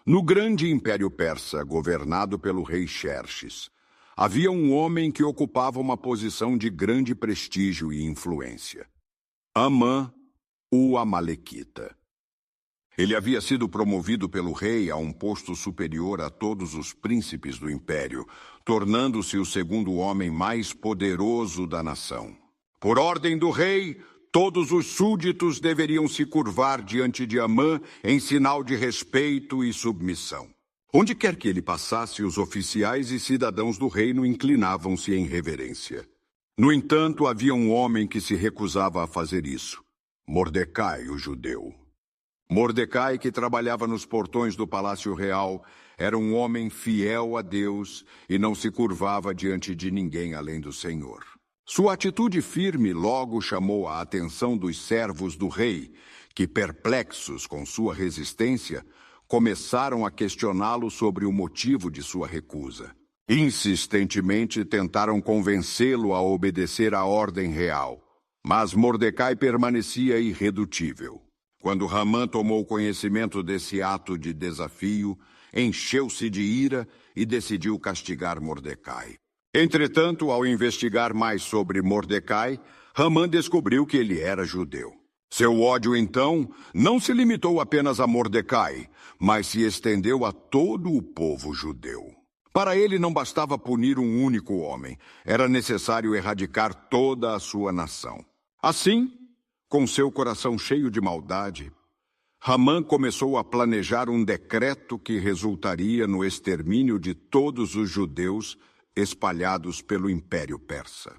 No grande Império Persa, governado pelo rei Xerxes, havia um homem que ocupava uma posição de grande prestígio e influência. Amã, o Amalequita. Ele havia sido promovido pelo rei a um posto superior a todos os príncipes do império, tornando-se o segundo homem mais poderoso da nação. Por ordem do rei, todos os súditos deveriam se curvar diante de Amã em sinal de respeito e submissão. Onde quer que ele passasse, os oficiais e cidadãos do reino inclinavam-se em reverência. No entanto, havia um homem que se recusava a fazer isso: Mordecai, o judeu. Mordecai, que trabalhava nos portões do palácio real, era um homem fiel a Deus e não se curvava diante de ninguém além do Senhor. Sua atitude firme logo chamou a atenção dos servos do rei, que, perplexos com sua resistência, começaram a questioná-lo sobre o motivo de sua recusa. Insistentemente tentaram convencê-lo a obedecer à ordem real, mas Mordecai permanecia irredutível. Quando Hamã tomou conhecimento desse ato de desafio, encheu-se de ira e decidiu castigar Mordecai. Entretanto, ao investigar mais sobre Mordecai, Hamã descobriu que ele era judeu. Seu ódio, então, não se limitou apenas a Mordecai, mas se estendeu a todo o povo judeu. Para ele não bastava punir um único homem, era necessário erradicar toda a sua nação. Assim, com seu coração cheio de maldade, Hamã começou a planejar um decreto que resultaria no extermínio de todos os judeus espalhados pelo Império Persa.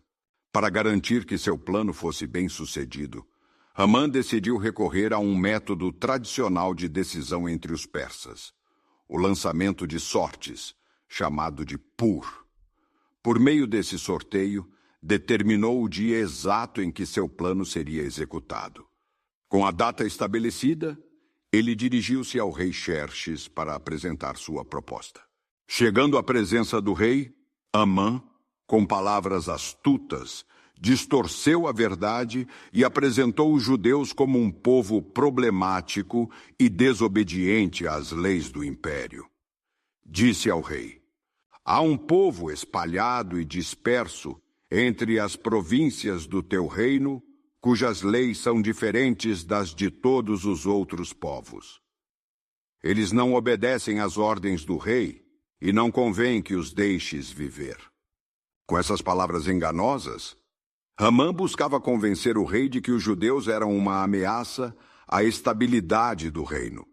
Para garantir que seu plano fosse bem-sucedido, Hamã decidiu recorrer a um método tradicional de decisão entre os persas: o lançamento de sortes, chamado de Pur. Por meio desse sorteio, determinou o dia exato em que seu plano seria executado. Com a data estabelecida, ele dirigiu-se ao rei Xerxes para apresentar sua proposta. Chegando à presença do rei, Amã, com palavras astutas, distorceu a verdade e apresentou os judeus como um povo problemático e desobediente às leis do império. Disse ao rei: há um povo espalhado e disperso entre as províncias do teu reino, cujas leis são diferentes das de todos os outros povos. Eles não obedecem às ordens do rei, e não convém que os deixes viver. Com essas palavras enganosas, Hamã buscava convencer o rei de que os judeus eram uma ameaça à estabilidade do reino.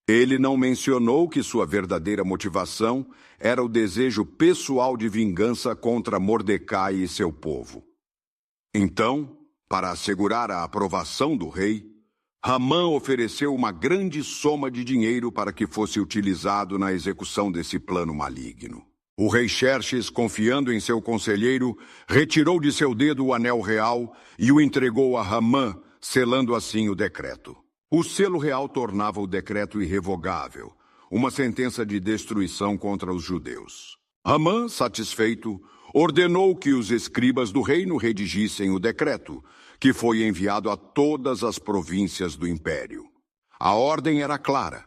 Ele não mencionou que sua verdadeira motivação era o desejo pessoal de vingança contra Mordecai e seu povo. Então, para assegurar a aprovação do rei, Hamã ofereceu uma grande soma de dinheiro para que fosse utilizado na execução desse plano maligno. O rei Xerxes, confiando em seu conselheiro, retirou de seu dedo o anel real e o entregou a Hamã, selando assim o decreto. O selo real tornava o decreto irrevogável, uma sentença de destruição contra os judeus. Hamã, satisfeito, ordenou que os escribas do reino redigissem o decreto, que foi enviado a todas as províncias do império. A ordem era clara.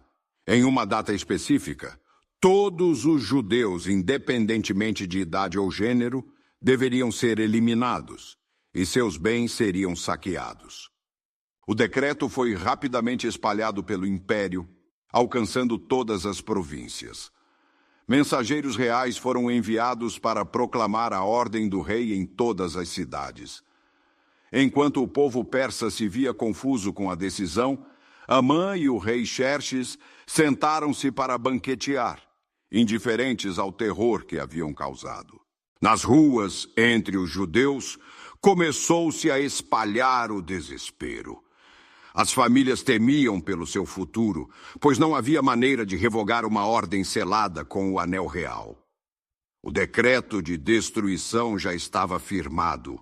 Em uma data específica, todos os judeus, independentemente de idade ou gênero, deveriam ser eliminados, e seus bens seriam saqueados. O decreto foi rapidamente espalhado pelo império, alcançando todas as províncias. Mensageiros reais foram enviados para proclamar a ordem do rei em todas as cidades. Enquanto o povo persa se via confuso com a decisão, Amã e o rei Xerxes sentaram-se para banquetear, indiferentes ao terror que haviam causado. Nas ruas, entre os judeus, começou-se a espalhar o desespero. As famílias temiam pelo seu futuro, pois não havia maneira de revogar uma ordem selada com o anel real. O decreto de destruição já estava firmado,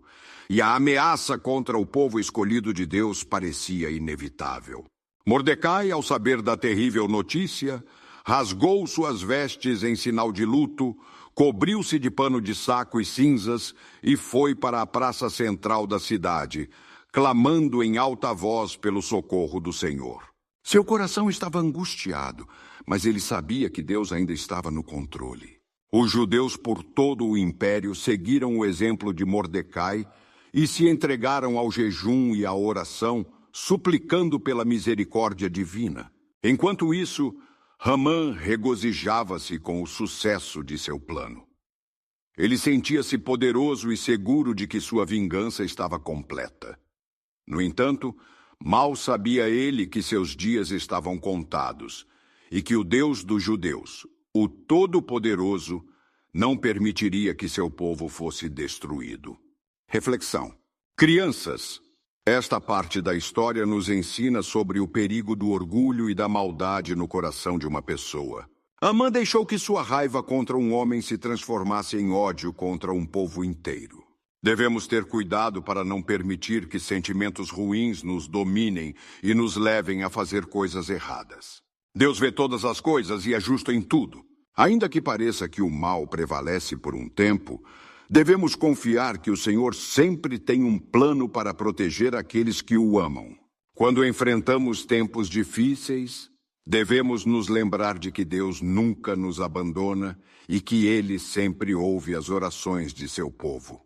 e a ameaça contra o povo escolhido de Deus parecia inevitável. Mordecai, ao saber da terrível notícia, rasgou suas vestes em sinal de luto, cobriu-se de pano de saco e cinzas e foi para a praça central da cidade, clamando em alta voz pelo socorro do Senhor. Seu coração estava angustiado, mas ele sabia que Deus ainda estava no controle. Os judeus por todo o império seguiram o exemplo de Mordecai e se entregaram ao jejum e à oração, suplicando pela misericórdia divina. Enquanto isso, Hamã regozijava-se com o sucesso de seu plano. Ele sentia-se poderoso e seguro de que sua vingança estava completa. No entanto, mal sabia ele que seus dias estavam contados e que o Deus dos judeus, o Todo-Poderoso, não permitiria que seu povo fosse destruído. Reflexão. Crianças, esta parte da história nos ensina sobre o perigo do orgulho e da maldade no coração de uma pessoa. Amã deixou que sua raiva contra um homem se transformasse em ódio contra um povo inteiro. Devemos ter cuidado para não permitir que sentimentos ruins nos dominem e nos levem a fazer coisas erradas. Deus vê todas as coisas e é justo em tudo. Ainda que pareça que o mal prevalece por um tempo, devemos confiar que o Senhor sempre tem um plano para proteger aqueles que o amam. Quando enfrentamos tempos difíceis, devemos nos lembrar de que Deus nunca nos abandona e que Ele sempre ouve as orações de seu povo.